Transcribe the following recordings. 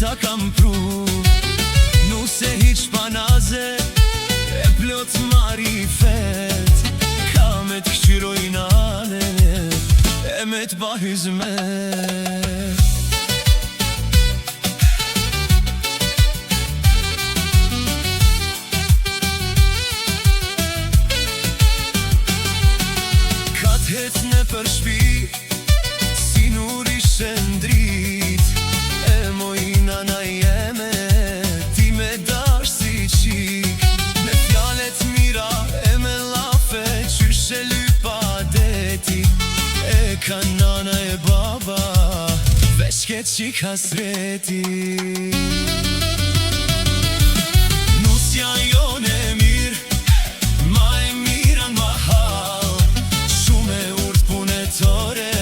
ta kam pru. Nuse hiq panaze e plot marifet, ka me t'kqyroj nane e me t'ba hizmet. Ka t'hec në për shpi, si nur ishe ndrit, e mojna na jeme, ti me dash si qik. Me fjallet mira e me lafe, qyshe lypa deti, e ka nana e baba, veç ke qik hasreti. Nusja jone mirë, ma e mira në mahal, shumë e urt punetore,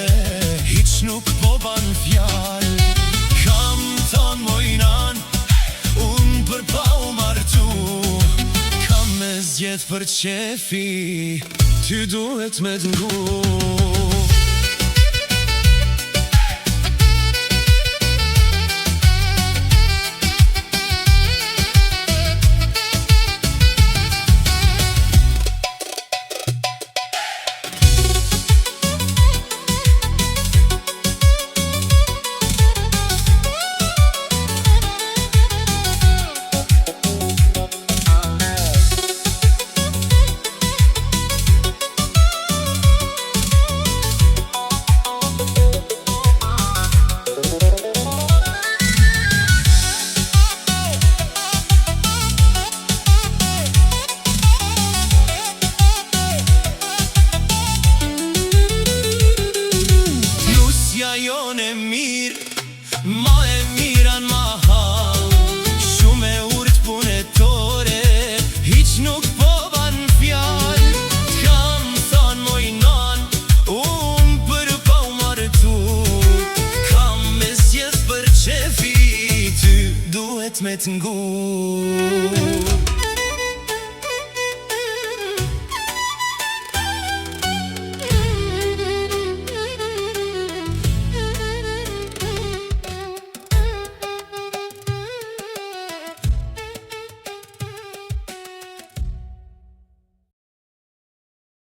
hiq nuk po ban fjal. Kam ton mojnan, unë për pa u martu, kam me zgjedh për qefi, ty duhet me t'ngu. Jone mirë, ma e mira në mahal, shumë e urt punetore, hiq nuk po ban fjal. T'kam than mojnan, unë për pa u martu, kam me zgjedh për qefi, ty duhet me t'ngu.